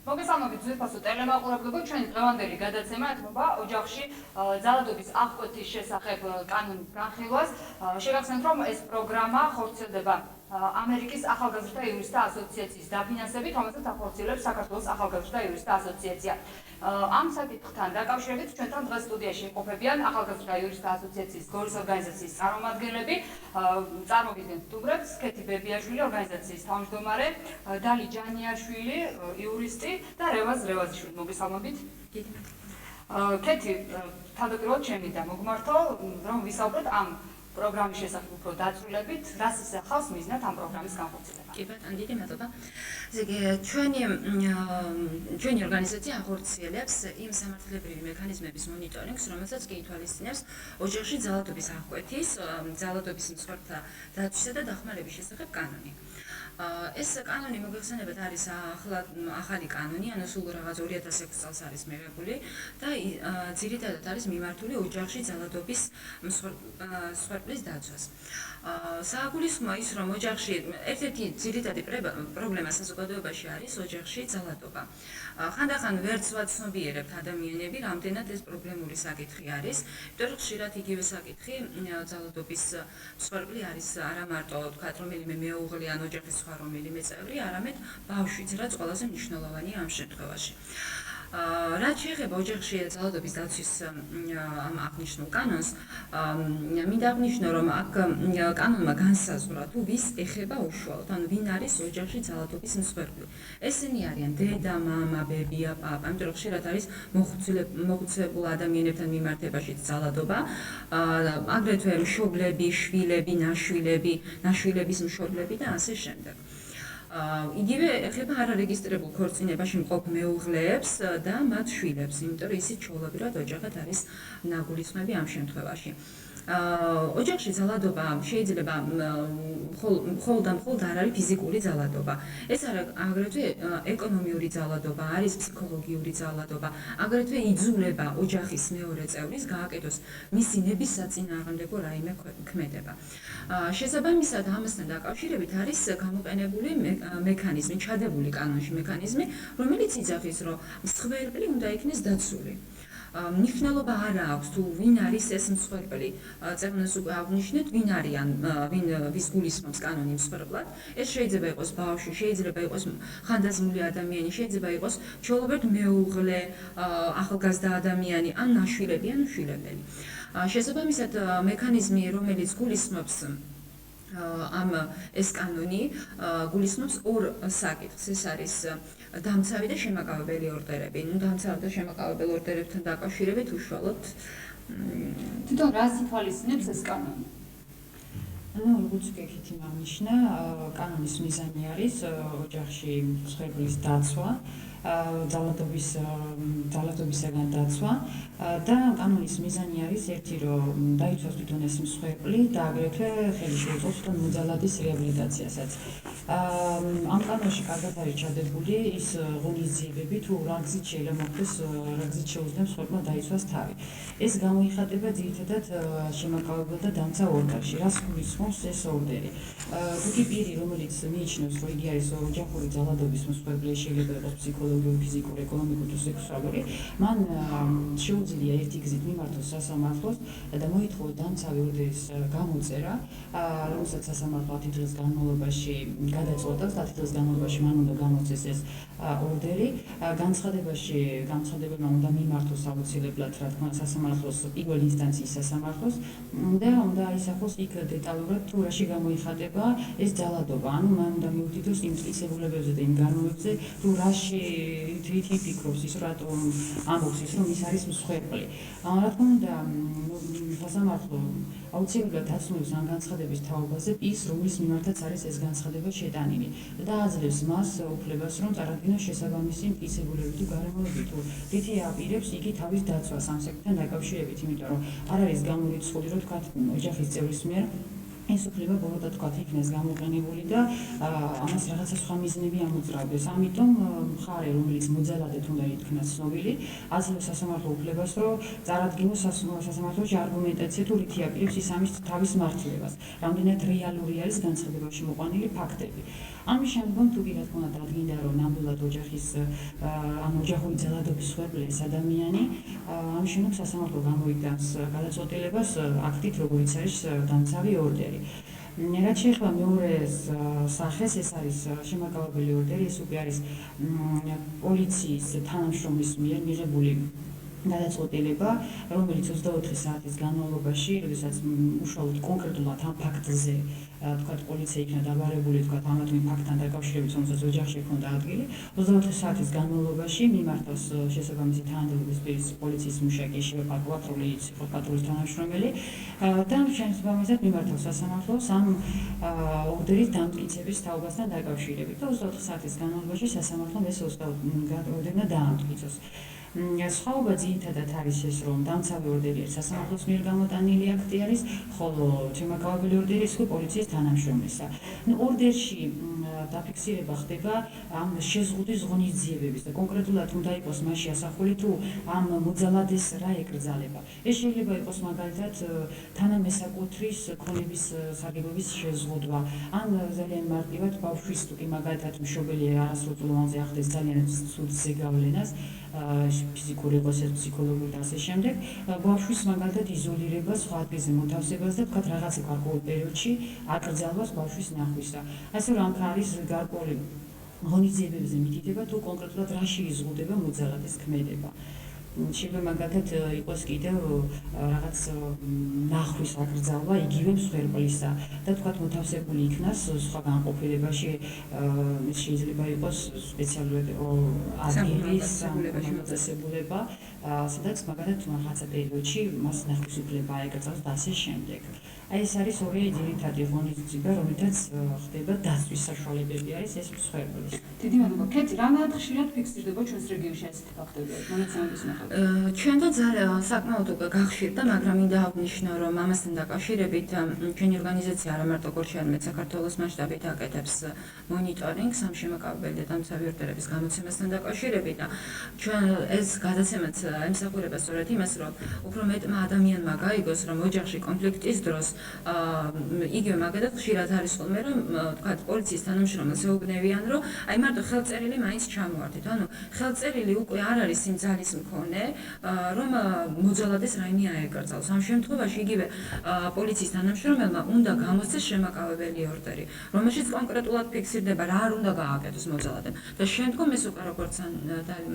მოგესალმებით ძვირფასო ტელემაყურებლებო, ჩვენი დღევანდელი გადაცემა ეთმობა ოჯახში ძალადობის აღკვეთის შესახებ კანონის განხილვას. შეგახსენებთ, რომ ეს პროგრამა ხორციელდება ამერიკის ახალგაზრდა იურისტთა ასოციაციის დაფინანსებით, რომელსაც ახორციელებს საქართველოს ახალგაზრდა იურისტთა ასოციაცია. ამ საკითხთან დაკავშირებით ჩვენთან დღეს სტუდიაში იმყოფებიან ახალგაზრდა იურისტთა ასოციაციის გორის ორგანიზაციის წარმომადგენლები, წარმოგიდგენთ სტუმრებს, ქეთი ბებიაშვილი, ორგანიზაციის თავმჯდომარე, დალი ჯანიაშვილი, იურისტი და რევაზ რევაზიშვილი. მოგესალმებით. ქეთი, თავდაპირველად ჩემი და მოგმართო, რომ ვისაუბროთ ამ პროგრამის შესახებ უფრო დაწვრილებით, რას ისახავს მიზნად ამ პროგრამის განხორციელება. კი ბატონო, დიდი მადლობა. ესე იგი, ჩვენი ორგანიზაცია ახორციელებს იმ სამართლებრივი მექანიზმების მონიტორინგს, რომელსაც კი ითვალისწინებს ოჯახში ძალადობის აღკვეთის, ძალადობის მსხვერპლთა დაცვისა და დახმარების შესახებ კანონი. ეს კანონი მოგეხსენებათ არის ახალი კანონი, ანუ სულ რაღაც 2006 წელს არის მიღებული და ძირითადად არის მიმართული ოჯახში ძალადობის მსხვერპლის დაცვას. სააგულისხმოა ის, რომ ოჯახში ერთ-ერთი ძირითადი პრობლემა საზოგადოებაში არის ოჯახში ძალადობა. ხანდახან ვერც ვაცნობიერებთ ადამიანები, რამდენად ეს პრობლემური საკითხი არის, იმიტომ რომ ხშირად იგივე საკითხი ძალადობის მსხვერპლი არის არა მარტო თქვათ რომელიმე მეუღლე ან ოჯახის სხვა რომელიმე წევრი, არამედ ბავშვიც, რაც ყველაზე მნიშვნელოვანია ამ შემთხვევაში. რაც შეეხება ოჯახში ძალადობის დაცვის ამ აღნიშნულ კანონს, მინდა აღნიშნო, რომ აქ კანონმა განსაზღვრა თუ ვის ეხება უშუალოდ, ანუ ვინ არის ოჯახში ძალადობის მსხვერპლი. ესენი არიან დედა, მამა, ბებია, პაპა, იმიტომ რომ ხშირად არის მოხუცებულ ადამიანებთან მიმართებაში ძალადობა, აგრეთვე მშობლები, შვილები, ნაშვილების მშობლები და ასე შემდეგ. იგივე ეხება არარეგისტრირებულ ქორწინებაში მყოფ მეუღლეებს და მათ შვილებს, იმიტომ რომ ისიც ჩვეულებრივად ოჯახად არის ნაგულისხმები ამ შემთხვევაში. ოჯახში ძალადობა შეიძლება მხოლოდ არ არის ფიზიკური ძალადობა. ეს აგრეთვე ეკონომიური ძალადობა, არის ფსიქოლოგიური ძალადობა, აგრეთვე იძულება ოჯახის მეორე წევრის გააკეთოს მისი ნების საწინააღმდეგო რაიმე ქმედება. შესაბამისად ამასთან დაკავშირებით არის გამოყენებული მექანიზმი, ჩადებული კანონში მექანიზმი, რომელიც იძახის, რომ მსხვერპლი უნდა იქნეს დაცული. მნიშვნელობა არ აქვს თუ ვინ არის ეს მსხვერპლი. წეგნას უკვე აღნიშნეთ, ვინ არიან, ვის გულისხმობს კანონი მსხვერპლად. ეს შეიძლება იყოს ბავშვი, შეიძლება იყოს ხანდაზმული ადამიანი, შეიძლება იყოს ჩვეულებრივ მეუღლე, ახალგაზრდა ადამიანი, ან ნაშვილები, ან შვილებელი. შესაბამისად, მექანიზმი, რომელიც გულისხმობს ეს კანონი გულისხმობს ორ საკითხს. ეს არის დამცავი და შემაკავებელი ორდერები. დამცავი და შემაკავებელ ორდერებთან დაკავშირებით უშუალოდ თვითონ რას ითვალისწინებს ეს კანონი? როგორც გექეთი აღნიშნა, კანონის მიზანი არის ოჯახში მსხვერპლის დაცვა, ძალადობისაგან დაცვა და კანონის მიზანი არის ერთი, რომ დაიცვას თვითონ ეს მსხვერპლი და აგრეთვე ხელი შეუწყოს თვითონ მოძალადის რეაბილიტაციასაც. ამ კანონში კარგად არის ჩადებული ის ღონისძიებები, თუ რა გზით შეიძლება მოხდეს, რა გზით შეუძლია მსხვერპლმა დაიცვას თავი. ეს გამოიხატება ძირითადად შემაკავებელ და დამცავ ორდერში, რას გულისხმობს ეს ორდერი. თუკი პირი, რომელიც მიიჩნევს, რომ იგი არის ოჯახური ძალადობის მსხვერპლი, შეიძლება იყოს ფსიქოლოგიური, ფიზიკური, ეკონომიკური თუ სექსუალური, მან შეუძლია ერთი გზით მიმართოს სასამართლოს და მოითხოვოს დამცავი ორდერის გამოწერა, რომელსაც სასამართლო 10 დღის განმავლობაში გადაწყვეტავს, 10 დღის განმავლობაში მან უნდა გამოცეს ეს ორდერი. განცხადებელმა უნდა მიმართოს აუცილებლად, რა თქმა უნდა, სასამართლოს პირველი ინსტანციის სასამართლოს და უნდა აისახოს იქ დეტალურად თუ რაში გამოიხატება ეს ძალადობა. ანუ მან უნდა მიუთითოს იმ წესებულებებზე და იმ განმავლობებზე, თუ რაში იფიქრობს ის, რატომ ამბობს ის, რომ ის არის მსხვერპლი. რა თქმა უნდა, სასამართლო აუცილებლად აცნობს ამ განცხადების თაობაზე ის, რომლის მიმართაც არის ეს განცხადება შეტანილი და აძლევს მას უფლებას, რომ წარადგინოს შესაბამისი მტკიცებულები თუ გარემოები თუ რითი აპირებს იგი თავის დაცვას ამ საკითხთან დაკავშირებით, იმიტომ რომ არ არის გამორიცხული, რომ თქვათ ოჯახის წევრის მიერ ეს უფლება ბოლოდ თქვათ იქნეს გამოყენებული და ამას რაღაცა სხვა მიზნები ამოძრავდეს. ამიტომ მხარე, რომელიც მოძალადეთ უნდა იქნას ცნობილი, აძლევს სასამართლო უფლებას, რომ წარადგინოს სასამართლოში არგუმენტაცია თუ რითი აპირებს ის ამის თავის მართლებას. რამდენად რეალური არის განცხადებაში მოყვანილი ფაქტები. ამის შემდგომ თუ კი რა თქმა უნდა დადგინდა, რომ ნამდვილად ოჯახის ოჯახური ძალადობის მსხვერპლის ადამიანი, ამის შემდგომ სასამართლო გამოიგდავს გადაწყვეტილებას აქტით, როგორც არის დამცავი ორდერი. რაც შეეხება მეორე სახეს, ეს არის შემაკავებელი ორდერი, ეს უკვე არის პოლიციის თანამშრომლის მიერ მიღებული გადაწყვეტილება, რომელიც 24 საათის განმავლობაში, როდესაც უშუალოდ კონკრეტულად ამ ფაქტზე, თქვათ, პოლიცია იქნა დაბარებული, თქვათ, ამ ფაქტთან დაკავშირებით, რომელსაც ოჯახში ჰქონდა ადგილი, 24 საათის განმავლობაში მიმართავს შესაბამისი თანამდებობის პირის პოლიციის მუშაკი, ისევე პატრულის თანამშრომელი და შესაბამისად მიმართავს სასამართლოს ამ ორდერის დამტკიცების თაობასთან დაკავშირებით და 24 საათის განმავლობაში სასამართლომ ეს ორდერნა დაამტკიცოს. სხვაობა ძირითადად არის ეს, რომ დამცავი ორდერი სასამართლოს მიერ გამოტანილი აქტი არის, ხოლო შემაკავებელი ორდერი ის პოლიციის თანამშრომლისა. ორდერში დაფიქსირება ხდება ამ შეზღუდის ღონისძიებების და კონკრეტულად უნდა იყოს მასში ასახული თუ ამ მოძალადეს რა ეკრძალება. ეს შეიძლება იყოს მაგალითად თანამესაკუთრის ქონების სარგებლობის შეზღუდვა, ან ძალიან მარტივად ბავშვის თუ კი მაგალითად მშობელი არასრულწლოვანზე ახდენს ძალიან ცუდ ზეგავლენას, ფიზიკური იყოს ეს ფსიქოლოგიური და ასე შემდეგ, ბავშვის მაგალითად იზოლირებას, სხვა ადგილზე მოთავსებას და თქვათ რაღაც გარკვეულ პერიოდში აკრძალვას ბავშვის ნახვისა. ასე რომ ამ არის გარკვეული ღონისძიებებზე მითითება თუ კონკრეტულად რა შეიზღუდება მოძალადეს ქმედება. შეიძლება მაგალითად იყოს კიდევ რაღაც ნახვის აკრძალვა იგივე მსხვერპლისა და თქვათ მოთავსებული იქნას სხვა განყოფილებაში, შეიძლება იყოს სპეციალური ადგილის მოწესებულება, სადაც მაგალითად რაღაცა პერიოდში მას ნახვის უფლება აეკრძალოს და ასე შემდეგ. აი ეს არის ორი ძირითადი ღონისძიება, რომელთაც ხდება დაცვის საშუალებები არის ეს მსხვერპლის. დიდი მადლობა. კეთი, რანაირად ხშირად ფიქსირდება ჩვენს რეგიონში ასეთი ფაქტები მონაცემების მიხედვით? ჩვენთან ძალიან საკმაოდ უკვე გახშირდა, მაგრამ მინდა აღნიშნო, რომ ამასთან დაკავშირებით ჩვენი ორგანიზაცია არა მარტო გორში, არამედ საქართველოს მასშტაბით აკეთებს მონიტორინგს ამ შემაკავებელი და დამცავი ორდერების გამოცემასთან დაკავშირებით და ჩვენ ეს გადაცემაც ემსახურება სწორედ იმას, რომ უფრო მეტმა ადამიანმა გაიგოს, რომ ოჯახში კონფლიქტის დროს იგივე მაგალითად ხშირად არის ხოლმე, რომ თქვათ პოლიციის თანამშრომელს ეუბნებიან, რომ აი მარტო ხელწერილი მაინც ჩამოვარდით. ანუ ხელწერილი უკვე არ არის იმ ძალის მქონე, რომ მოძალადეს რაიმე აეკრძალოს. ამ შემთხვევაში იგივე პოლიციის თანამშრომელმა უნდა გამოსცეს შემაკავებელი ორდერი, რომელშიც კონკრეტულად ფიქსირდება რა არ უნდა გააკეთოს მოძალადემ. და შემდგომ ეს უკვე როგორც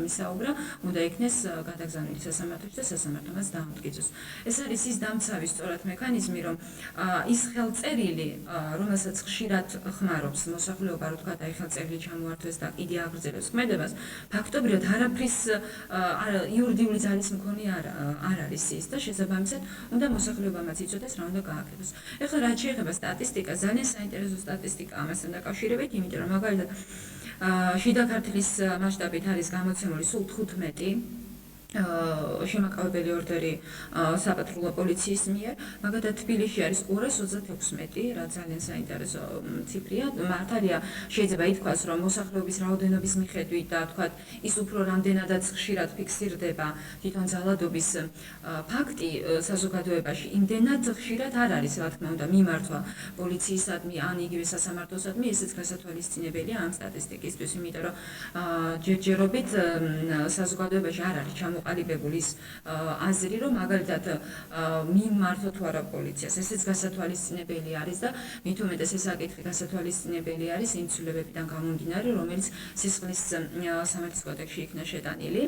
მისაუბრა, უნდა იქნეს გადაგზავნილი სასამართლოში და სასამართლომ მას დაამტკიცოს. ეს არის ის დამცავი სწორად მექანიზმი, რომ ის ხელწერილი, რომელსაც ხშირად ხმარობს მოსახლეობა, რომ თქვა აი ხელწერილი ჩამოართვეს და კიდე აგრძელებს ქმედებას, ფაქტობრივად არაფრის იურიდიული ძალის მქონე არ არის ის და შესაბამისად უნდა მოსახლეობამაც იცოდეს რა უნდა გააკეთოს. ეხლა რაც შეეხება სტატისტიკას, ძალიან საინტერესო სტატისტიკა ამასთან დაკავშირებით, იმიტომ რომ მაგალითად შიდა ქართლის მასშტაბით არის გამოცემული სულ 15 შემაკავებელი ორდერი საპატრულო პოლიციის მიერ, მაგალითად თბილისში არის 226, რაც ძალიან საინტერესო ციფრია. მართალია შეიძლება ითქვას, რომ მოსახლეობის რაოდენობის მიხედვით და თქვათ ის უფრო რამდენადაც ხშირად ფიქსირდება თვითონ ძალადობის ფაქტი საზოგადოებაში, იმდენად ხშირად არ არის, რა თქმა უნდა, მიმართვა პოლიციისადმი ან იგივე სასამართლოსადმი, ესეც გასათვალისწინებელია ამ სტატისტიკისთვის, იმიტომ რომ ჯერჯერობით საზოგადოებაში არ არის ყალიბებული ის აზრი, რომ მაგალითად მიმართო თუ არა პოლიციას, ესეც გასათვალისწინებელი არის და მით უმეტეს ეს საკითხი გასათვალისწინებელი არის იმ ცვლილებებიდან გამომდინარე, რომელიც სისხლის სამართლის კოდექსში იქნა შეტანილი.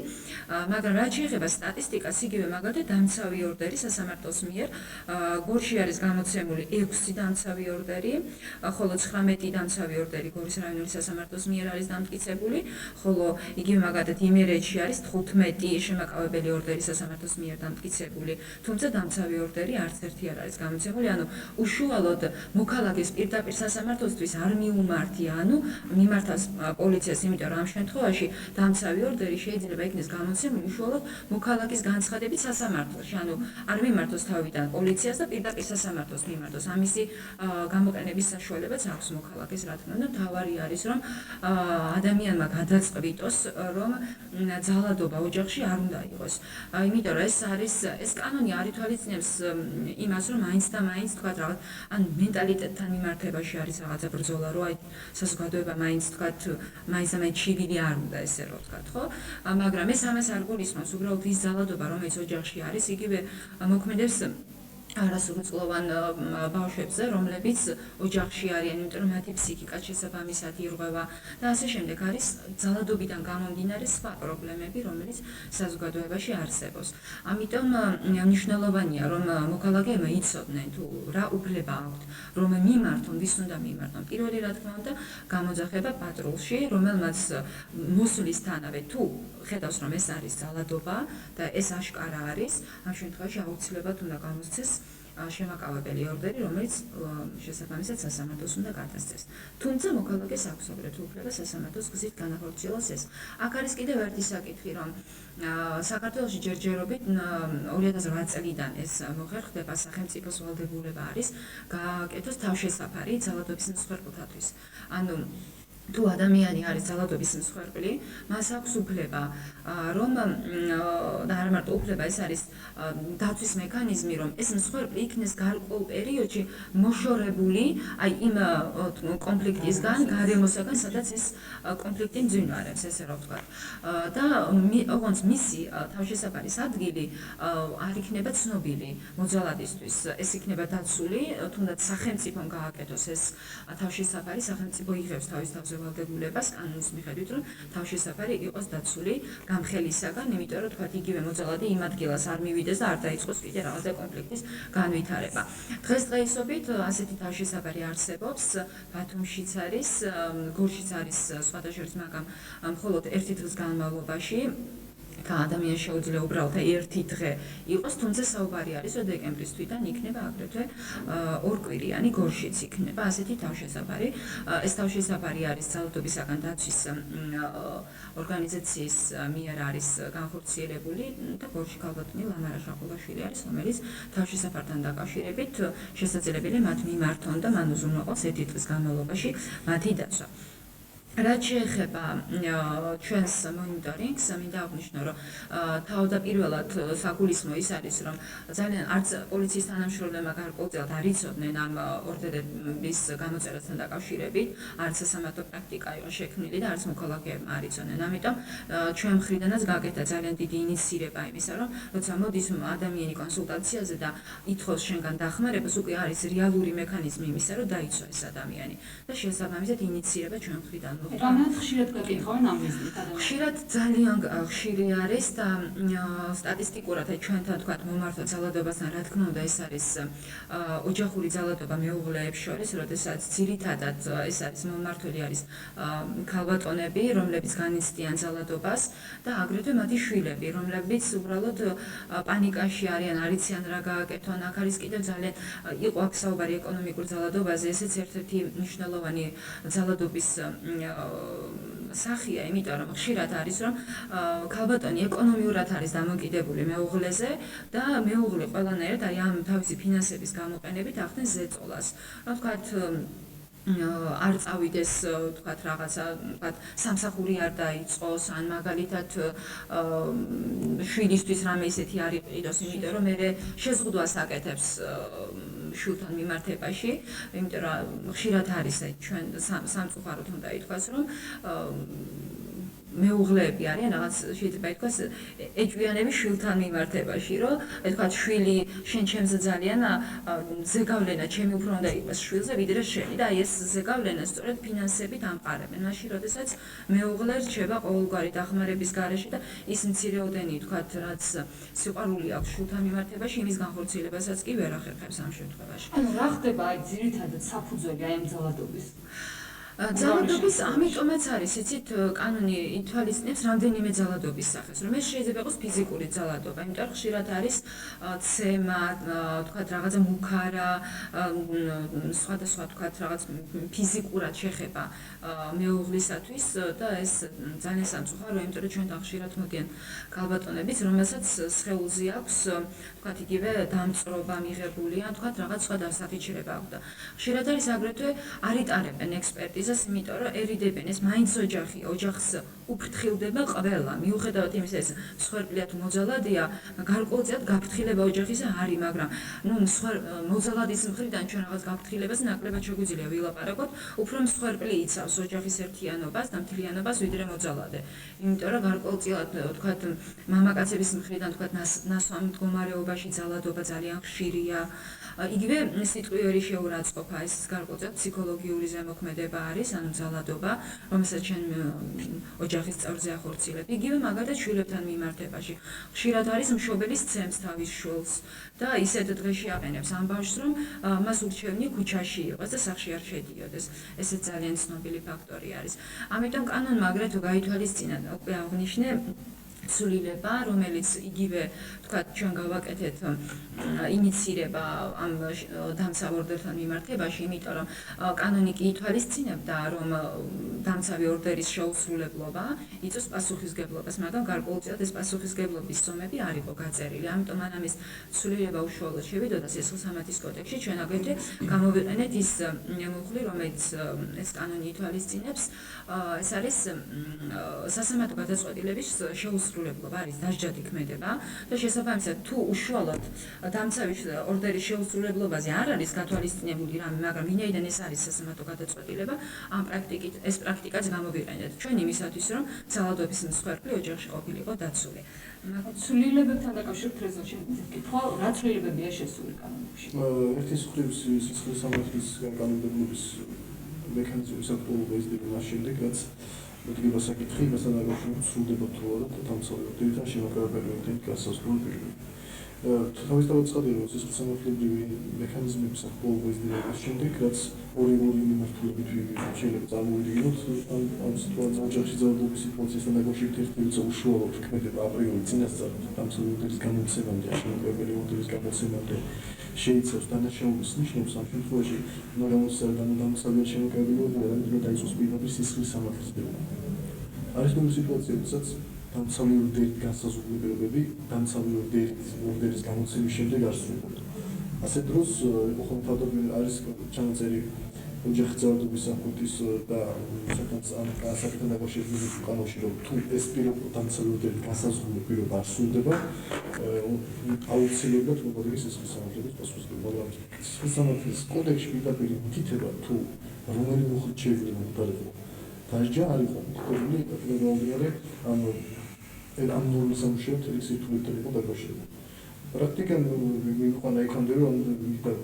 მაგრამ რაც შეეხება სტატისტიკას, იგივე მაგალითად დამცავი ორდერი სასამართლოს მიერ გორში არის გამოცემული 6 დამცავი ორდერი, ხოლო 19 დამცავი ორდერი გორის რაიონული სასამართლოს მიერ არის დამტკიცებული, ხოლო იგივე მაგალითად იმერეთში არის 15 შემაკავებელი ორდერი სასამართლოს მიერ დამტკიცებული, თუმცა დამცავი ორდერი არც ერთი არ არის გამოცემული, ანუ უშუალოდ მოქალაქეს პირდაპირ სასამართლოსთვის არ მიუმართია, ანუ მიმართავს პოლიციას, იმიტომ რომ ამ შემთხვევაში დამცავი ორდერი შეიძლება იქნეს გამოცემული უშუალოდ მოქალაქის განცხადებით სასამართლოში, ანუ არ მიმართოს თავიდან პოლიციას და პირდაპირ სასამართლოს მიმართოს. ამისი გამოყენების საშუალებაც აქვს მოქალაქეს, რა თქმა უნდა, თავარი არის, რომ ადამიანმა გადაწყვიტოს, რომ ძალადობა ოჯახში არ უნდა იყოს. იმიტომ რომ ეს კანონი არ ითვალისწინებს იმას, რომ მაინც და მაინც თქვა რაღაც ან მენტალიტეტთან მიმართებაში არის რაღაცა ბრძოლა, რომ აი საზოგადოება მაინც თქვა მაინც და მაინც ჩივილი არ უნდა ესე რომ თქვა, ხო? მაგრამ ეს ამას არ გულისხმობს, უბრალოდ ის ძალადობა, რომელიც ოჯახში არის, იგივე მოქმედებს არასრულწლოვან ბავშვებზე, რომლებიც ოჯახში არიან, იმიტომ რომ მათი ფსიქიკაც შესაბამისად ირღვევა და ასე შემდეგ არის ძალადობიდან გამომდინარე სხვა პრობლემები, რომელიც საზოგადოებაში არსებობს. ამიტომ მნიშვნელოვანია, რომ მოქალაქეებმა იცოდნენ თუ რა უფლება აქვთ, რომ მიმართონ, ვის უნდა მიმართონ. პირველი რა თქმა უნდა, გამოძახება პატრულში, რომელმაც მოსვლისთანავე თუ ხედავს, რომ ეს არის ძალადობა და ეს აშკარა არის, ამ შემთხვევაში აუცილებლად უნდა გამოსცეს შემაკავებელი ორდერი, რომელიც შესაბამისად სასამართლოს უნდა გადასცეს. თუმცა მოქალაქეს აქვს აგრეთვე უფლება სასამართლოს გზით განახორციელოს ეს. აქ არის კიდევ ერთი საკითხი, რომ საქართველოში ჯერჯერობით 2008 წლიდან ეს მოხერხდება, სახელმწიფოს ვალდებულება არის გააკეთოს თავშესაფარი ძალადობის მსხვერპლთათვის. ანუ თუ ადამიანი არის ძალადობის მსხვერპლი, მას აქვს უფლება, რომ და არა მარტო უფლება, ეს არის დაცვის მექანიზმი, რომ ეს მსხვერპლი იქნეს გარკვეულ პერიოდში მოშორებული, აი იმ კონფლიქტისგან, გარემოსაგან, სადაც ეს კონფლიქტი მძვინვარებს, ესე რომ ვთქვათ. და ოღონდ მისი თავშესაფარის ადგილი არ იქნება ცნობილი მოძალადისთვის. ეს იქნება დაცული, თუნდაც სახელმწიფომ გააკეთოს ეს თავშესაფარი, სახელმწიფო იღებს თავის თავზე ვალდებულებას კანონის მიხედვით, რომ თავშესაფარი იყოს დაცული გამხელისაგან, იმიტომ რომ თქვათ იგივე მოძალადი იმ ადგილას არ მივიდეს და არ დაიწყოს კიდე რაღაცა კონფლიქტის განვითარება. დღესდღეობით ასეთი თავშესაფარი არსებობს, ბათუმშიც არის, გორშიც არის სხვადასხვა შორის, მაგრამ მხოლოდ ერთი დღის განმავლობაში ადამიანს შეუძლია უბრალოდ ერთი დღე იყოს, თუმცა საუბარი არის, რომ დეკემბრის თვიდან იქნება აგრეთვე ორკვირიანი გორშიც იქნება ასეთი თავშესაფარი. ეს თავშესაფარი არის ძალადობისაგან დაცვის ორგანიზაციის მიერ არის განხორციელებული და გორში ქალბატონი ლამარა შაყულაშვილი არის, რომელიც თავშესაფართან დაკავშირებით შესაძლებელია მათ მიმართონ და მან უზრუნველყოს ერთი დღის განმავლობაში მათი დაცვა. რაც შეეხება ჩვენს მონიტორინგს, მინდა აღვნიშნო, რომ თავდაპირველად საგულისხმო ის არის, რომ ძალიან არც პოლიციის თანამშრომლებმა გარკვეულწილად არ იცოდნენ ამ ორდერების გამოწერასთან დაკავშირებით, არც სასამართლო პრაქტიკა იყო შექმნილი და არც მოქალაქეებმა არ იცოდნენ. ამიტომ ჩვენ მხრიდანაც გაკეთა ძალიან დიდი ინიციირება იმისა, რომ როცა მოდის ადამიანი კონსულტაციაზე და ითხოვს შენგან დახმარებას, უკვე არის რეალური მექანიზმი იმისა, რომ დაიცვა ეს ადამიანი და შესაბამისად ინიციირება ჩვენ მხრიდან. რამდენად ხშირად გაკითხავენ ამ მიზნით? ხშირად ძალიან ხშირი არის და სტატისტიკურად ჩვენთან თქვათ მომართვა ძალადობასთან, რა თქმა უნდა, ეს არის ოჯახური ძალადობა მეუღლეებს შორის, როდესაც ძირითადად ეს არის მომმართველი არის ქალბატონები, რომლებიც განიცდიან ძალადობას და აგრეთვე მათი შვილები, რომლებიც უბრალოდ პანიკაში არიან, არ იციან რა გააკეთონ. აქ არის კიდევ ძალიან იყო აქ საუბარი ეკონომიკურ ძალადობაზე, ესეც ერთ-ერთი მნიშვნელოვანი ძალადობის სახია, იმიტომ რომ ხშირად არის, რომ ქალბატონი ეკონომიურად არის დამოკიდებული მეუღლეზე და მეუღლე ყველანაირად აი ამ თავისი ფინანსების გამოყენებით ახდენს ზეწოლას. რა ვთქვათ, არ წავიდეს, თქვათ რაღაცა, თქვათ სამსახური არ დაიწყოს, ან მაგალითად შვილისთვის რამე ისეთი არ იყიდოს, იმიტომ რომ მე შეზღუდვას აკეთებს შვილთან მიმართებაში, იმიტომ რომ ხშირად არის ჩვენ სამწუხაროდ უნდა ითქვას, რომ მეუღლეები არიან რაღაც შეიძლება ითქვას ეჭვიანები შვილთან მიმართებაში, რომ ეთქვათ შვილი შენ ჩემზე ძალიან ზეგავლენა ჩემი უფრო უნდა იყოს შვილზე ვიდრე შენი და აი ეს ზეგავლენა სწორედ ფინანსებით ამყარებენ. მაშინ როდესაც მეუღლე რჩება ყოველგვარი დახმარების გარეშე და ის მცირეოდენი თქვათ რაც სიყვარული აქვს შვილთან მიმართებაში, იმის განხორციელებასაც კი ვერ ახერხებს ამ შემთხვევაში. ანუ რა ხდება აი ძირითადად საფუძველი აი ამ ძალადობის? ძალადობის ამიტომაც არის, იცით, კანონი ითვალისწინებს რამდენიმე ძალადობის სახეს, რომ ეს შეიძლება იყოს ფიზიკური ძალადობა, იმიტომ რომ ხშირად არის ცემა, თქვათ რაღაცა მუქარა, სხვადასხვა თქვათ რაღაც ფიზიკურად შეხება მეუღლისათვის და ეს ძალიან სამწუხაროა, იმიტომ რომ ჩვენთან ხშირად მოდიან ქალბატონებიც, რომელსაც სხეულზე აქვს თქვათ იგივე დამწრობა მიღებული ან თქვათ რაღაც სხვა დასახიჩრება აქვს და ხშირად არის აგრეთვე არ იტარებენ ექსპერტიზას, იმიტომ რომ ერიდებენ ეს მაინც ოჯახს უფრთხილდება ყველა. მიუხედავად იმისა, ეს მსხვერპლია თუ მოძალადია, გარკვეულწილად გაფრთხილება ოჯახისა არის, მაგრამ მოძალადის მხრიდან ჩვენ რაღაც გაფრთხილებას ნაკლებად შეგვიძლია ვილაპარაკოთ, უფრო მსხვერპლი იცავს ოჯახის ერთიანობას და მთლიანობას ვიდრე მოძალადე. იმიტომ რომ გარკვეულწილად თქვათ მამაკაცების მხრიდან თქვათ ნასვამ მდგომარეობაში ძალადობა ძალიან ხშირია. იგივე სიტყვიერი შეურაცხყოფა, ეს გარკვეულწილად ფსიქოლოგიური ზემოქმედება არის, ანუ ძალადობა, რომელსაც ჩვენ ოჯახის წევრზე ახორციელებ. იგივე მაგალითად შვილებთან მიმართებაში. ხშირად არის მშობელის ცემს თავის შვილს და ისეთ დღეში აყენებს ამ ბავშვს, რომ მას ურჩევნია ქუჩაში იყოს და სახლში არ შედიოდეს. ესეც ძალიან ცნობილი ფაქტორი არის. ამიტომ კანონმა აგრეთვე გაითვალისწინა და უკვე აღნიშნე ცვლილება, რომელიც იგივე თქვათ ჩვენ გავაკეთეთ ინიცირება ამ დამცავ ორდერთან მიმართებაში, იმიტომ რომ კანონი კი ითვალისწინებდა, რომ დამცავი ორდერის შეუსრულებლობა იწვევს პასუხისგებლობას, მაგრამ გარკვეულწილად ეს პასუხისგებლობის ზომები არ იყო გაწერილი. ამიტომ მანამ ეს ცვლილება უშუალოდ შევიდოდა სისხლისამართლის კოდექსში, ჩვენ აგრეთვე გამოვიყენეთ ის მუხლი, რომელიც ეს კანონი ითვალისწინებს, ეს არის სასამართლო გადაწყვეტილების შეუსრულებლობა, არის დასჯადი ქმედება და შესაბამისად თუ უშუალოდ დამცავის ორდერის შეუსრულებლობაზე არ არის გათვალისწინებული რამე, მაგრამ ვინაიდან ეს არის სასამართლო გადაწყვეტილება, ამ ეს პრაქტიკაც გამოვიყენეთ ჩვენ იმისათვის, რომ ძალადობის მსხვერპლი ოჯახში ყოფილიყო დაცული. ცვლილებებთან დაკავშირებით რეზოლუცია მითქვა, რა ცვლილებებია შესული კანონებში? ერთი მხრივ სისხლისამართლის კანონმდებლობის მექანიზმის აქტუალობა იზრდება მას შემდეგ, რაც მოდგება საკითხი, მასთან დაკავშირებით სრულდება თუ არა დამცავი ორდერთან შემოკავებელი ორდერის გასაზღვრული პირობები. თავისთავად ცხადია, რომ სისხლისამართლებრივი მექანიზმების აქტუალობა იზრდება მას შემდეგ, რაც ორი მიმართულებით შეიძლება წარმოვიდგინოთ ამ სიტუაციას, ოჯახში ძალადობის სიტუაციასთან დაკავშირებით ერთი როცა უშუალოდ ქმედება აპრიორი წინასწარ დამცავი ორდერის გამოცემამდე, შემოკავებელი ორდერის გამოცემამდე შეიცავს დანაშაულის ნიშნებს ამ შემთხვევაში, დამცავი შემოკავებელი ორდერი დაიწყოს პირობის სისხლისამართლის პირობა. არის ნუ სიტუაცია, როდესაც დამცავი ორდერის განსაზღვრული პირობები დამცავი ორდერის გამოცემის შემდეგ არ სრულდება. ასეთ დროს იყო ხომფადობილი არის ჩანაწერი ოჯახის ძალადობის საფუძვლის და საკითხთან დაკავშირებით კანონში, რომ თუ ეს პირობა დამცავი ორდერის განსაზღვრული პირობა არ სრულდება, აუცილებლად მოგვიდგება სისხლისამართლების პასუხისმგებლობა, მაგრამ სისხლისამართლის კოდექსში პირდაპირ მითითება თუ რომელი მოხდით შეიძლება მომხდარიყო. დასჯა არ იყო მითითებული პროგრამაზე ამ ნორმის ამუშავებთ სიტუაციებთან იყო დაკავშირებული. პრაქტიკამ მიყვანა იქამდე რომ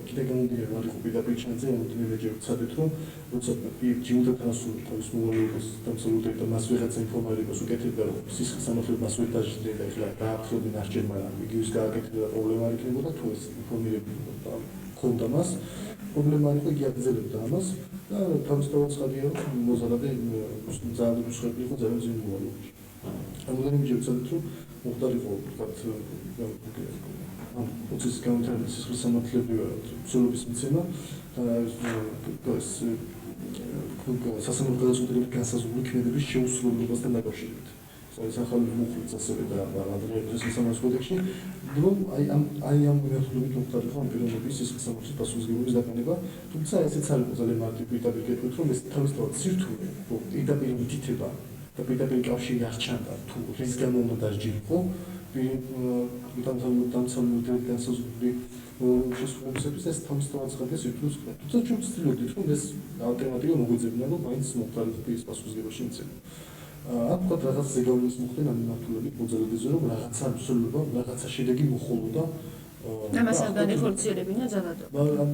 კიდე გამოდიან არ იყო პირდაპირ ჩანზე, ამიტომ ვცადეთ რომ როცა ჯიუდათან ასული თავის მოვალეობას დამსწრებდა და მას ვიღაცა ინფორმაციას უკეთებდა რომ სისხლისამართლე მას ვერ დაჟდიდა და ეხლა დაახსოვდნენ არჩენ, მაგრამ იგივეს გააკეთებდა და პრობლემა არ იქნებოდა თუ ეს ინფორმირება ქონდა მას, პრობლემა არ იყო, იგი აგრძელებდა ამას და თავისთავად ცხადია რომ მოზალადე ძალადობის მსხვერპლი იყო ძალიან ძლიერი მოვალეობაში. ამგვარად ვცადეთ რომ მოხდარიყო თქვათ ამ პროცესის განვითარების სისხლისამართლებრივი ცვლილების მიცემა და ეს სასამართლო გადაწყვეტილების განსაზღვრული ქმედების შეუსრულებასთან დაკავშირებით. ეს ახალი მუხლიც ასევე და ადამიანის სისხლისამართლის კოდექსში, რომ აი ამ მიმართულებით მოხდარიყო ამ პიროვნების სისხლისამართლის პასუხისმგებლობის დაყენება, თუმცა ესეც არ იყო ძალიან მარტივი პირდაპირ გეტყვით, რომ ეს თავისთავად სირთულე, რომ პირდაპირ მითითება და პირდაპირ კავშირი არ ჩანდა თუ რის გამო უნდა დასჯილიყო დამცავი ორდერის განსაზღვრული შესრულებისათვის ეს თავისთავად ცხადია სირთულეს ქმნიდა. თუმცა ჩვენ ვცდილობდით, რომ ეს ალტერნატივა მოგვეძებნა, რომ მაინც მოხდარიყო ის პასუხისმგებლობაში მიცემა. აქ ვთქვათ რაღაც ზეგავლენას მოხდნენ ამ მიმართულებით მოძალადეზე, რომ რაღაცა მსვლელობა, რაღაცა შედეგი მოხოლოდა ამას არ განიხორციელებინა ძალადობა. მაგრამ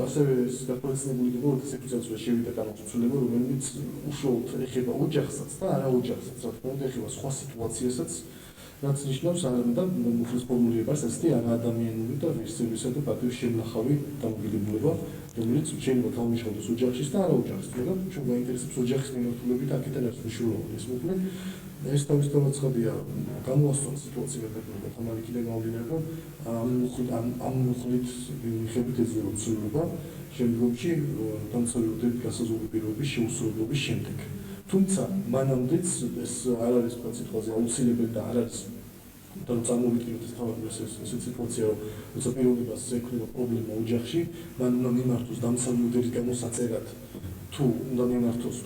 ასევე ეს გაფორმებული იყო, რომ სექციაში შევიდა განაცვლება, რომელიც უშუალოდ ეხება ოჯახსაც და არა ოჯახსაც, რა თქმა უნდა, ეხება სხვა სიტუაციასაც, რაც ნიშნავს არამედ მუხლის ფორმულირებას, ასეთი არაადამიანური და ვერსიებისა და პატივის შემნახავი დამოკიდებულება რომელიც შეიძლება თავმოშორდეს ოჯახის და არა ოჯახის, მაგრამ ჩვენ გვაინტერესებს ოჯახის მიმართულებით აქედან არის მნიშვნელოვანი. ეს მოკლედ ეს თავისთავად ცხადია, გამოასწორა სიტუაცია მეფეებმა თამარიქიდან გამომდინარე, რომ ამ მუხლით მიხედვით ეძლევა ცვლილება შემდგომში დამცავი გასაზრდელი პირობების შეუსრულებლობის შემდეგ. თუმცა მანამდეც ეს არ არის სიტუაცია აუცილებელი და არ არის და წარმოვიდგინოთ ეს სიტუაცია, როცა პიროვნებას ექნება პრობლემა ოჯახში, მან უნდა მიმართოს დამცავი მოდელის გამოსაწერად თუ უნდა მიმართოს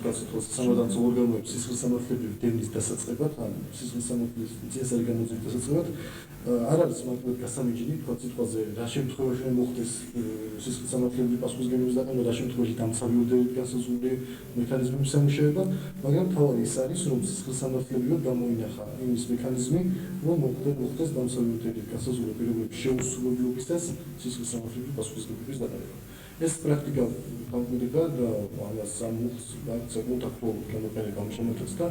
სამართალდამცავ ორგანოებს სისხლისამართლებლივი დევნის დასაწყებად, ან სისხლისამართლის წესარი გამოძიების დასაწყებად, არ არის მაგალითად გასამეჯილი თქვათ სიტყვაზე რა შემთხვევაში მოხდეს სისხლისამართლებლივი პასუხისმგებლობის დაყენება, რა შემთხვევაში დამცავი მოდელის გასაზრდელი მექანიზმების სამუშაობა, მაგრამ თავი ის არის, რომ სისხლისამართლებრივად გამოინახა იმის მექანიზმი, რომ მოხდეს დამცავი მოდელის გასაზრდელი პირობების შეუსრულებლობის და სისხლისამართლებლივი პასუხისმგებლობის დაყენება. ეს პრაქტიკა გამკვირდა და ამას სამუხს საკმაოდ აქტუალური გამოყენება შემოწმეს და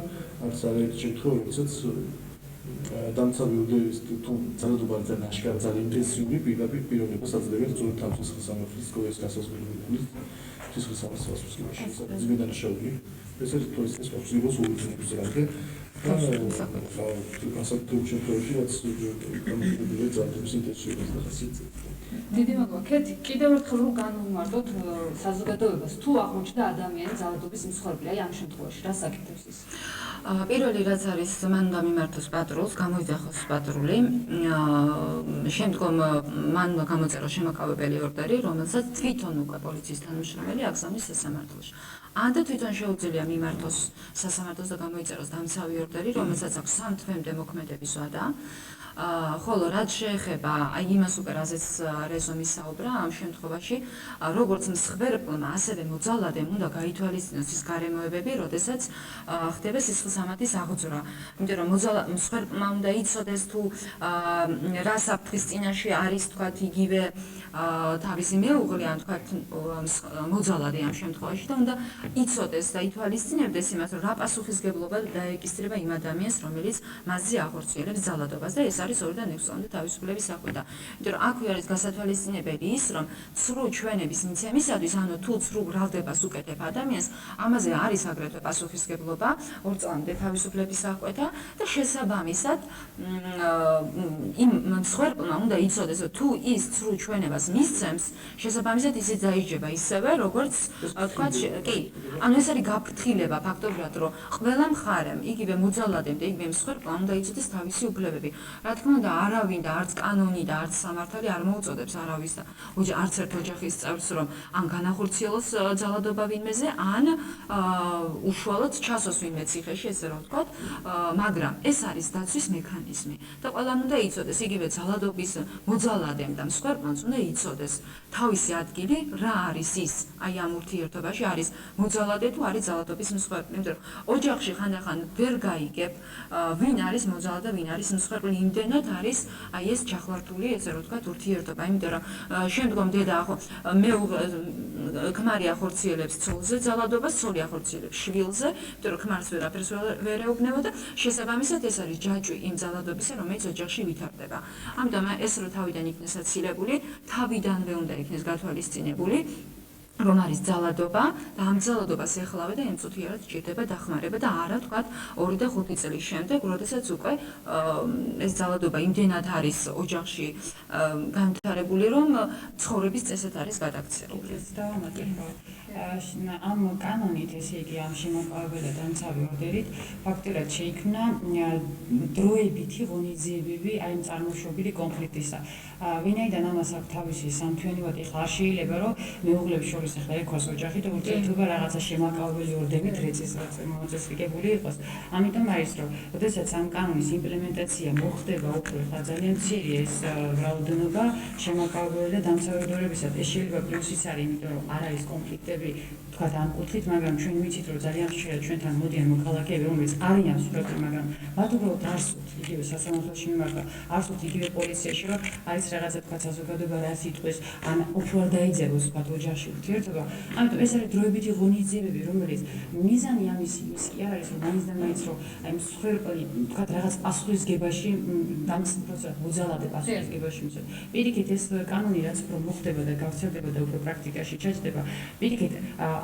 არც არაერთი შემთხვევაშიც დამცავი მოდელის თუ ძალადობა ძალიან აშკარა, ძალიან ინტენსიური პირდაპირ პიროვნებას აძლევენ სწორედ ამ სისხლისამართლის კოდექსის გასაზრდელი სისხლისამართლის პასუხისმგებლობაში. ზოგადად შევი ეს არის პროცესის პასუხისმგებლობის უზრუნველყოფის რამე. განსაკუთრებულ შემთხვევაში რაც გამოდიოდა ძალადობის ინტენსივობის დახასიათებით. დიდი მადლობა. კეთი, კიდევ ერთხელ რომ განვმარტოთ საზოგადოებას, თუ აღმოჩნდა ადამიანი ძალადობის მსხვერპლი, აი ამ შემთხვევაში რა საკითხებს ის? პირველი რაც არის, მან უნდა მიმართოს პატრულს, გამოიძახოს პატრული. შემდგომ მან გამოწერა შემაკავებელი ორდერი, რომელსაც თვითონ უკვე პოლიციის თანამშრომელი აგზავნის სასამართლოში. ან და თვითონ შეუძლია მიმართოს სასამართლოს და გამოიწეროს დამცავი ორდერი, რომელსაც აქვს 3 თვემდე მოქმედების ვადა. ხოლო რაც შეეხება აი იმას უკვე რაზეც რეზომი საუბრა ამ შემთხვევაში, როგორც მსხვერპლმა, ასევე მოძალადემ უნდა გაითვალისწინოს ის გარემოებები, როდესაც ხდება სისხლისამართლის აღძვრა. იმიტომ რომ მსხვერპლმა უნდა იცოდეს თუ რა საფრთხის წინაშე არის თქვათ იგივე თავისი მეუღლე ან თქვათ მოძალადე ამ შემთხვევაში და უნდა იცოდეს და ითვალისწინებდეს იმას, რომ რა პასუხისმგებლობა დაეკისრება იმ ადამიანს, რომელიც მასზე ახორციელებს ძალადობას და ეს არის 2-დან 6 წლამდე თავისუფლების საკვირა. იმიტომ რომ აქვე არის გასათვალისწინებელი ის, რომ ცრუ ჩვენების მიცემისათვის, ანუ თუ ცრუ ბრალდებას უკეთებ ადამიანს, ამაზე არის აგრეთვე პასუხისმგებლობა 2 წლამდე თავისუფლების საკვირა და შესაბამისად იმ მსხვერპლმა უნდა იცოდეს, რომ თუ ის ცრუ ჩვენებას მისცემს, შესაბამისად ისიც დაიჯება ისევე, როგორც თქვათ, კი, ანუ ეს არის გაფრთხილება ფაქტობრივად, რომ ყველა მხარემ, იგივე მოძალადემ და იგივე მსხვერპლმა უნდა იცოდეს თავისი უფლებები. რა თქმა უნდა, არავინ და არც კანონი და არც სამართალი არ მოუწოდებს არავის და არც ერთ ოჯახის წევრს, რომ ან განახორციელოს ძალადობა ვინმეზე, ან უშუალოდ ჩასოს ვინმე ციხეში, ესე რომ ვთქვათ, მაგრამ ეს არის დაცვის მექანიზმი და ყველამ უნდა იცოდეს, იგივე ძალადობის მოძალადემ და მსხვერპლმაც უნდა იცოდეს თავისი ადგილი, რა არის ის, აი ამ ურთიერთობაში არის მოძალადე თუ არის ძალადობის მსხვერპლი, იმიტომ რომ ოჯახში ხანდახან ვერ გაიგებ, ვინ არის მოძალადე, ვინ არის მსხვერპლი, იმდენად არის აი ეს ჩახლართული, ესე რომ ვთქვათ, ურთიერთობა, იმიტომ რომ შემდგომ დედა ქმარი ახორციელებს ცოლზე ძალადობას, ცოლი ახორციელებს შვილზე, იმიტომ რომ ქმარს ვერაფერს ვერ ეუბნება და შესაბამისად ეს არის ჯაჭვი იმ ძალადობისა, რომელიც ოჯახში ვითარდება. ამიტომ ეს რო თავიდან იქნეს აცილებული, თავიდანვე უნდა იქნეს გათვალისწინებული, რომ არის ძალადობა და ამ ძალადობას ეხლავე და ემწუთიერად სჭირდება დახმარება და არა თქვათ 2 და 5 წლის შემდეგ, როდესაც უკვე ეს ძალადობა იმდენად არის ოჯახში განვითარებული, რომ ცხოვრების წესად არის გადაქცეული. ამ კანონით, ესე იგი, ამ შემოყვავილე დამცავი ორდერით ფაქტურად შეიქმნა დროებითი ღონისძიებები აი ამ წარმოშობილი კონფლიქტისა. ვინაიდან ამას აქვს თავისი სამთვენივად, ეხლა არ შეიძლება რომ მეუღლების შორის ეხლა ერქვას ოჯახი და ურთიერთობა რაღაცა შემოყვავილე ორდერით მოწესრიგებული იყოს. ამიტომ არის რომ, როდესაც ამ კანონის იმპლემენტაცია მოხდება უფრო ეხლა ძალიან მცირე ეს რაოდენობა შემოყვავილე და დამცავი ორდერებისას, ეს შეიძლება პლუსიც არის, იმიტომ რომ არ არის კონფლიქტები თქვათ ამ კუთხით, მაგრამ ჩვენ ვიცით, რომ ძალიან ხშირად ჩვენთან მოდიან მოქალაქეები, რომლებიც არიან მსხვერპლი, მაგრამ მათ უბრალოდ არ სურთ იგივე სასამართლოში მიმართა, არ სურთ იგივე პოლიციაში, რომ არის რაღაცა თქვათ საზოგადოება რას იტყვის, ან უფრო არ დაიძებოს თქვათ ოჯახში ურთიერთობა. ამიტომ ეს არის დროებითი ღონისძიებები, რომელიც მიზანი ამისი კი არ არის, რომ მაინც და მაინც რომ აი მსხვერპლი თქვათ რაღაც პასუხისგებაში დამცროცა მოძალადე პასუხისგებაში მისცემ. პირიქით ეს კანონი რაც უფრო მოხდება და გავრცელდება და უფრო პრაქტიკაში ჩაჯდება, პირიქით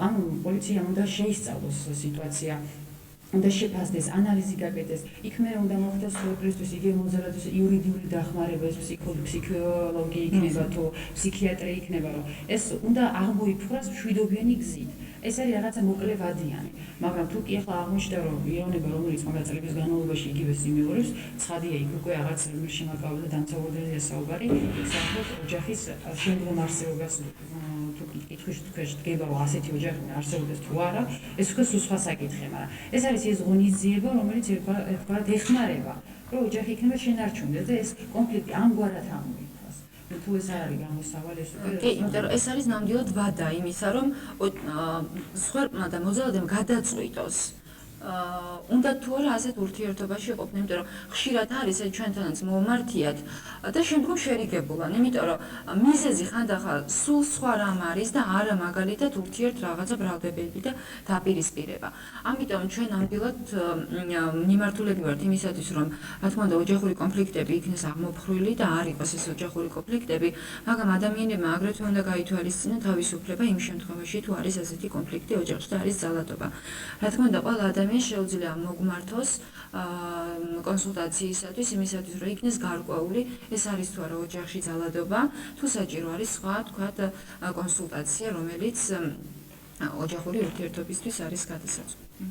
ამ პოლიციამ უნდა შეისწავლოს სიტუაცია, უნდა შეფასდეს, ანალიზი გაკეთდეს, იქ მე უნდა მოხდეს სუპერვიზიის იგივე მოძალადის იურიდიული დახმარება, ეს ფსიქოლოგი იქნება თუ ფსიქიატრი იქნება, რომ ეს უნდა აღმოიფხვრას მშვიდობიანი გზით. ეს არის რაღაცა მოკლე ვადიანი, მაგრამ თუ კი ახლა აღმოჩნდა, რომ ირონება, რომელიც მაგალითად წლების განმავლობაში იგივე სიმეორებს, ცხადია იქ უკვე რაღაც შემაკავდა და დამცავებელია საუბარი, საერთოდ ოჯახის შემდგომ არსებობას თუ კითხვის თქვენ დგება, რომ ასეთი ოჯახი არსებობს თუ არა, ეს უკვე სხვა საკითხია, მაგრამ ეს არის ის ღონისძიება, რომელიც ერთგვარად ეხმარება, რომ ოჯახი იქნება შენარჩუნდეს და ეს კონფლიქტი ამგვარად ამოიფას. თუ ეს არ არის გამოსავალი, ეს უკვე კი, იმიტომ რომ ეს არის ნამდვილად ვადა იმისა, რომ მსხვერპლმა და მოძალადემ გადაწყვიტოს უნდა თუ არა ასეთ ურთიერთობაში იყოფდნენ, იმიტომ რომ ხშირად არის ეს ჩვენთანაც მომართიათ და შემდგომ შერიგებულან, იმიტომ რომ მიზეზი ხანდახან სულ სხვა რამ არის და არა მაგალითად ურთიერთ რაღაცა ბრალდებები და დაპირისპირება. ამიტომ ჩვენ ნამდვილად მიმართულები ვართ იმისათვის, რომ რა თქმა უნდა ოჯახური კონფლიქტები იქნეს აღმოფხრილი და არ იყოს ეს ოჯახური კონფლიქტები, მაგრამ ადამიანებმა აგრეთვე უნდა გაითვალისწინონ თავისუფლება იმ შემთხვევაში, თუ არის ასეთი კონფლიქტი ოჯახში და არის ძალადობა. რა თქმა უნდა ყველა ადამიანი შეუძლია მოგმართოს კონსულტაციისათვის, იმისათვის, რომ იქნეს გარკვეული, ეს არის თუ არა ოჯახში ძალადობა, თუ საჭირო არის სხვა, თქვათ, კონსულტაცია, რომელიც ოჯახური ურთიერთობისთვის არის გადასაწყვეტი.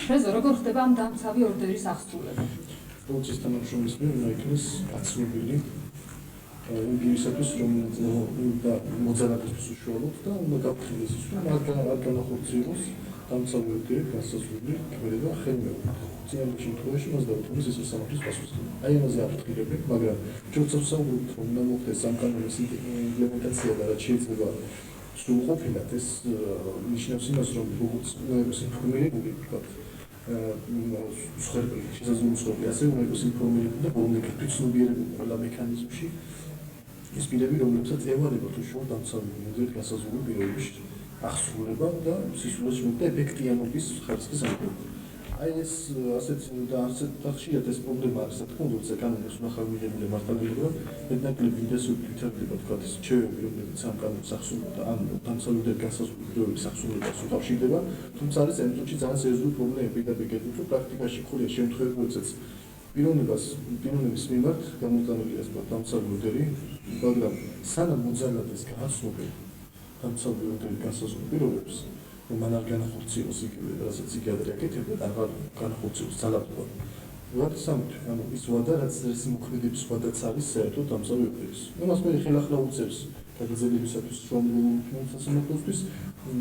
რეზო, როგორ ხდება ამ დამცავი ორდერის აღსრულება? პოლიციის თანამშრომლის მიერ უნდა იქნეს გაცნობილი იმ პირისათვის, რომელიც მოძალადების უშუალოდ და უნდა გაფრთხილდეს ის, რომ არ განახორციელოს დამცავი ორდერი გასაზრდილი ქმედება ხელმეორედ. წინა შემთხვევაში მას დაუთმის ის სასამართლოს პასუხისმგებლობა. აი ამაზე აფრთხილები, მაგრამ ჯობს ვსაუბრობთ, რომ უნდა მოხდეს ამ კანონის იმპლემენტაცია და რაც შეიძლება სრულყოფილად ეს ნიშნავს იმას, რომ როგორც უნდა ინფორმირებული ვთქვათ მსხვერპლი, შესაძლოა მსხვერპლი, ასევე უნდა იყოს ინფორმირებული და ბოლომდე გაცნობიერებული ყველა მექანიზმში ის პირები, რომლებსაც ევარებათ უშუალოდ დამცავი ორდერის გასაზრდილი პირობების აღსრულება და სისულელში მოხდა ეფექტიანობის ხარისხის ამოღება. აი ეს ასეთ ხშირად ეს პრობლემა არის, რა თქმა უნდა, როცა კანონის ნახავ მიღებული მართლმადიდებლობა, მეტნაკლები ინტენსიური ვითარდება, თქვათ ეს ჩვევები, რომლებიც ამ კანონის აღსრულება ან დამცავი ორდერის გასაზრდილი პირობების აღსრულებას უკავშირდება, თუმცა არის ამ წუთში ძალიან სერიოზული პრობლემები და ბეგეთი, რომ პრაქტიკაში ხულია შემთხვევები, როდესაც პიროვნების მიმართ გამოყენებულია ეს დამცავი ორდერი, მაგრამ სანამ მოძალადეს გააცნობენ დამცავი ორდერის გასაზრდილი პირობებს, რომ მან არ განახორციელოს იგივე, რასაც იგი ადრე აკეთებდა, აღარ განახორციელოს ძალადობა. ვარ სამთ, ანუ ის ვადა, რაც ეს მოქმედების ვადაც არის საერთოდ დამცავი ორდერის. მას მე ხელახლა უწევს გაგრძელებისათვის შრომულ სასამართლოსთვის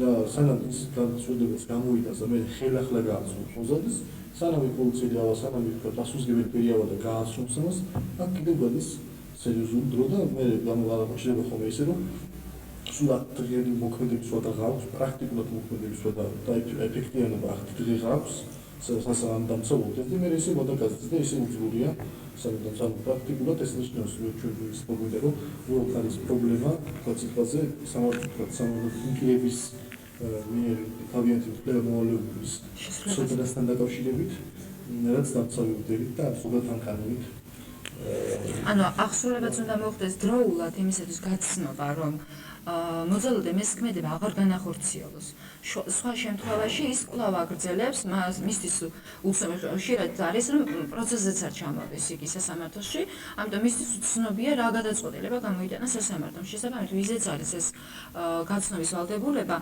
და სანამ ის განსხვავებაც გამოიტანს და მე ხელახლა გააცნობს მოძალადეს, სანამ პოლიციელი ავა, სანამ პასუხისმგებელი პირი ავა და გააცნობს ამას, აქ კიდევ გადის სერიოზული დრო და მე გამოჩნდება ხოლმე ისე, რომ სულად დღიანი მოქმედების ვადა ღავს, პრაქტიკულად მოქმედების ვადა და ეფექტიანობა აქ დღე ღავს, სასამართლო დამცავ ორდერს და მე ისე ვადა გაზრდა ისე უძლურია, სანამ პრაქტიკულად ეს ნიშნავს, რომ ჩვენ ის პრობლემა, რომ უბრალოდ არის პრობლემა, კაციფაზე სამართლის მიერ თავიანთი უფლება მოვალეობის სოციალასთან დაკავშირებით, რაც დამცავი ორდერით და ზოგადად ამ კანონით. ანუ აღსრულებაც უნდა მოხდეს დროულად იმისათვის გაცნობა, რომ მოძალადე მესქმედება აღარ განახორციელოს. სხვა შემთხვევაში ის კვლავ აგრძელებს მისთვის ხშირად არის, რომ პროცესზეც არ ჩამოვდეს იგი სასამართლოში, ამიტომ მისთვის უცნობია რა გადაწყვეტილება გამოიტანა სასამართლომ. შესაბამისად, ვიზეც არის ეს გაცნობის ვალდებულება,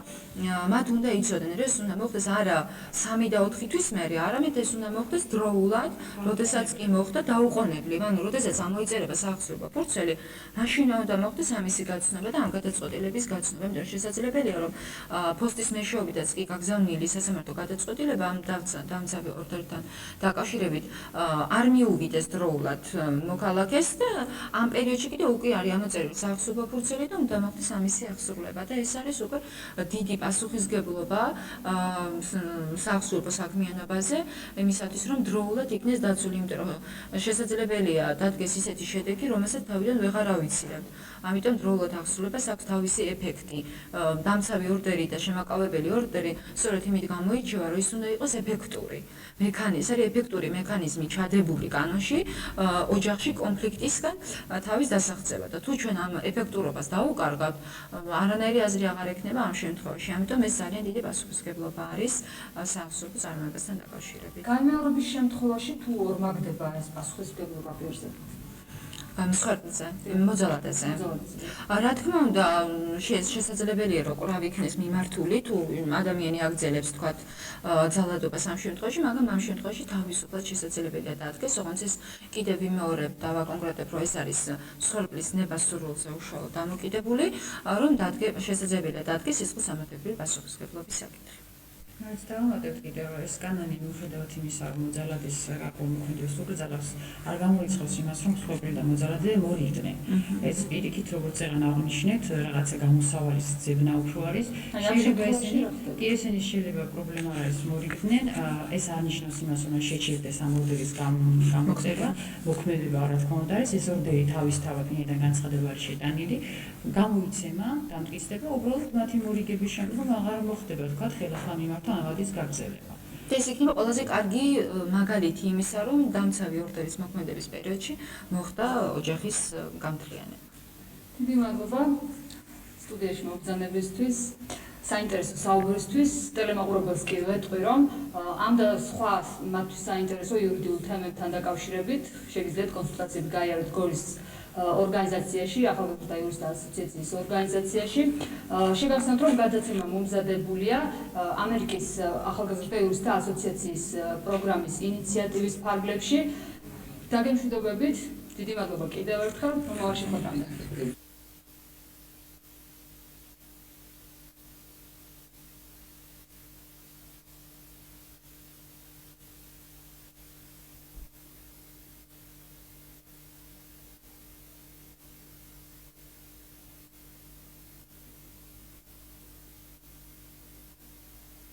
მათ უნდა იცოდნენ, რომ ეს უნდა მოხდეს არა 3 და 4 თვის მერე, არამედ ეს უნდა მოხდეს დროულად, როდესაც კი მოხდა დაუყოვნებლივ, ანუ როდესაც ამოიწერება საახსრებო ფურცელი, მაშინ უნდა მოხდეს ამისი გაცნობა და ამ გადაწყვეტილებას გადაწყვეტილების გაცნობა, იმიტომ რომ შესაძლებელია რომ პოსტის მეშვეობითაც კი გაგზავნილი სასამართლო გადაწყვეტილება ამ დამცავი ორდერთან დაკავშირებით არ მიუვიდეს დროულად მოქალაქეს და ამ პერიოდში კიდე უკვე არის ამოწერილი საახსოვო ფურცელი და უნდა მოხდეს ამისი აღსრულება და ეს არის უკვე დიდი პასუხისგებლობა საახსოვო საქმიანობაზე იმისათვის რომ დროულად იქნეს დაცული, იმიტომ რომ შესაძლებელია დადგეს ისეთი შედეგი, რომელსაც თავიდან ვეღარ ავიცილებთ. ამიტომ დროულად აღსრულებას აქვს თავისი ეფექტი. დამცავი ორდერი და შემაკავებელი ორდერი სწორედ იმით გამოირჩევა, რომ ის უნდა იყოს ეფექტური. ეს არის ეფექტური მექანიზმი ჩადებული კანონში ოჯახში კონფლიქტისგან თავის დასაღწევა და თუ ჩვენ ამ ეფექტურობას დაუკარგავთ, არანაირი აზრი აღარ ექნება ამ შემთხვევაში. ამიტომ ეს ძალიან დიდი პასუხისმგებლობა არის საახსოვო წარმოებასთან დაკავშირებით. განმეორების შემთხვევაში თუ ორმაგდება ეს პასუხისმგებლობა პირზე? მსხვერპლზე, მოძალადეზე. რა თქმა უნდა, შესაძლებელია რომ კვლავ იქნეს მიმართული, თუ ადამიანი აგრძელებს თქვათ ძალადობას ამ შემთხვევაში, მაგრამ ამ შემთხვევაში თავისუფლად შესაძლებელია დადგეს, ოღონდ ეს კიდევ ვიმეორებ დავაკონკრეტებ, რომ ეს არის მსხვერპლის ნება სურვილზე უშუალოდ დამოკიდებული, რომ შესაძლებელია დადგეს სისხლისამართლებრივი პასუხისმგებლობის საკითხი. რაც დავამატებთ კიდევ ეს კანონი მიუხედავად იმისა, რომ მოძალადის გაკომოქმედების უკრძალავს არ გამოიცხავს იმას, რომ მსხვერპლი და მოძალადე მორი იყვნენ. ეს პირიქით როგორც ეგან აღნიშნეთ, რაღაცა გამოსავალის ძებნა უფრო არის. ესენი შეიძლება პრობლემა არ არის მორი იყვნენ, ეს არნიშნავს იმას, რომ შეჭირდეს ამ ორდერის გამოწერა, მოქმედება რა თქმა უნდა არის, ეს ორდერი თავისთავად მიდან განცხადება არის შეტანილი, გამოიცემა, დამტკიცდება, უბრალოდ მათი მორიგების შემდგომ აღარ მოხდება თქვა ხელახლა მიმართ ავადის გაგრძელება. ეს იქნება ყველაზე კარგი მაგალითი იმისა, რომ დამცავი ორდერის მოქმედების პერიოდში მოხდა ოჯახის გამთლიანება. დიდი მადლობა სტუდიაში მობრძანებისთვის, საინტერესო საუბრისთვის. ტელემაყურებელს კი ვეთქვი, რომ ამ და სხვა მათთვის საინტერესო იურიდიულ თემებთან დაკავშირებით შეგიძლიათ კონსულტაციები გაიაროთ გორის ორგანიზაციაში, ახალგაზრდა იურისტთა ასოციაციის ორგანიზაციაში. შეგახსენებთ, რომ გადაცემა მომზადებულია ამერიკის ახალგაზრდა იურისტთა ასოციაციის პროგრამის ინიციატივის ფარგლებში. დაგემშვიდობებით, დიდი მადლობა კიდევ ერთხელ, მომავალ შეხვედრამდე.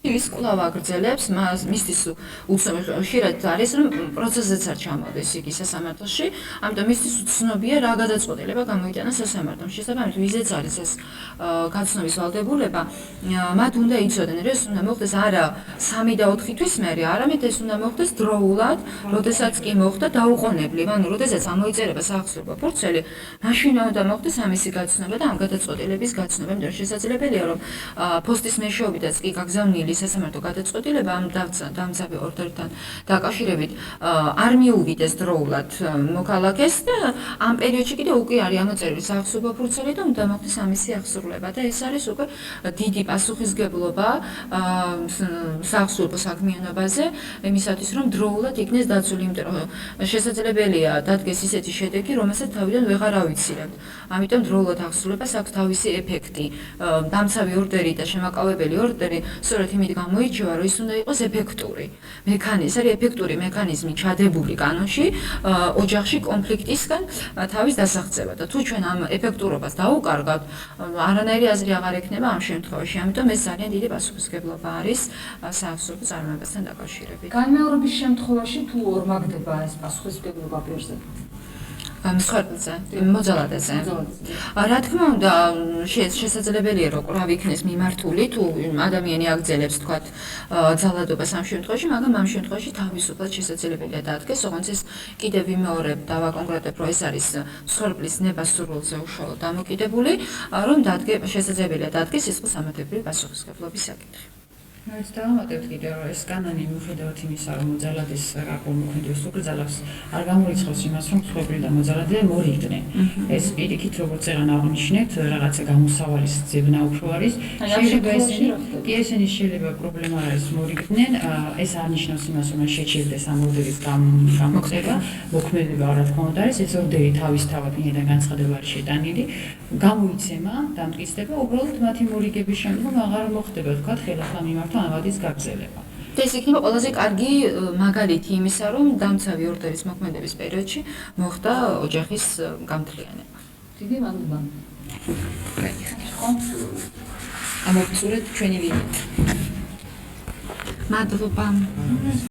ის კვლავ აგრძელებს მისთვის ხშირად არის რომ პროცესზეც არ ჩამოვიდეს იგი სასამართლოში, ამიტომ მისთვის უცნობია რა გადაწყვეტილება გამოიტანა სასამართლომ. შესაბამისად, ვიზეც არის ეს გაცნობის ვალდებულება, მათ უნდა იცოდნენ, რომ ეს უნდა მოხდეს არა 3 და 4 თვის მერე, არამედ ეს უნდა მოხდეს დროულად, როდესაც კი მოხდა დაუყოვნებლივ, ანუ როდესაც ამოიწერება საახსოვო ფურცელი, მაშინ უნდა მოხდეს ამისი გაცნობა და ამ გადაწყვეტილების გაცნობა, იმიტომ რომ შესაძლებელია რომ პოსტის მეშვეობითაც კი გაგზავნილი სასამართლო გადაწყვეტილება ამ დამცავი ორდერთან დაკავშირებით არ მიუვიდეს დროულად მოქალაქეს და ამ პერიოდში კიდე უკვე არის ამოწერილი საახსოვო ფურცელი და უნდა მოხდეს ამისი აღსრულება და ეს არის უკვე დიდი პასუხისგებლობა საახსოვო საქმიანობაზე იმისათვის რომ დროულად იქნეს დაცული, იმიტომ რომ შესაძლებელია დადგეს ისეთი შედეგი, რომელსაც თავიდან ვეღარ ავიცილებთ. ამიტომ დროულად აღსრულებას აქვს თავისი ეფექტი. დამცავი ორდერი და შემაკავებელი ორდერი სწორედ იმით გამოირჩევა, რომ ის უნდა იყოს ეფექტური. ეს არის ეფექტური მექანიზმი ჩადებული კანონში ოჯახში კონფლიქტისგან თავის დასაღწევა და თუ ჩვენ ამ ეფექტურობას დაუკარგავთ, არანაირი აზრი აღარ ექნება ამ შემთხვევაში. ამიტომ ეს ძალიან დიდი პასუხისმგებლობა არის საახსოვო წარმოებასთან დაკავშირებით. განმეორების შემთხვევაში თუ ორმაგდება ეს პასუხისმგებლობა პირზე? მსხვერპლზე, მოძალადეზე. რა თქმა უნდა, შესაძლებელია რომ კვლავ იქნეს მიმართული, თუ ადამიანი აგრძელებს თქვათ ძალადობას ამ შემთხვევაში, მაგრამ ამ შემთხვევაში თავისუფლად შესაძლებელია დადგეს, ოღონდ ეს კიდევ ვიმეორებ დავაკონკრეტებ, რომ ეს არის მსხვერპლის ნება სურვილზე უშუალოდ დამოკიდებული, რომ შესაძლებელია დადგეს სისხლისამართლებრივი პასუხისმგებლობის საკითხი. ეს დავამატებთ კიდევ რომ ეს კანონი მიუხედავად იმისა რომ მოძალადის გარკვეულ მოქმედებას უკრძალავს არ გამორიცხავს იმას რომ მსხვერპლი და მოძალადე მორიგდნენ ეს პირიქით როგორც ეგან აღნიშნეთ რაღაცა გამოსავალის ძებნა უფრო არის ესენი შეიძლება პრობლემა არ არის მორიგდნენ ეს არნიშნავს იმას რომ შეჩერდეს ამ ორდერის გამოწება მოქმედება რა თქმა უნდა არის ეს ორდერი თავისთავად მიდან განცხადება არის შეტანილი გამოიცემა დამტკიცდება უბრალოდ მათი მორიგების შემდგომ აღარ მოხდება თქვა ხელახლა მიმართა ამადის გაგრძელება. ეს იქნება ყველაზე კარგი მაგალითი იმისა, რომ დამცავი ორდერის მოქმედების პერიოდში მოხდა ოჯახის გამთლიანება. დიდი მადლობა. ამოვწურეთ ჩვენი ვიზიტი. მადლობა.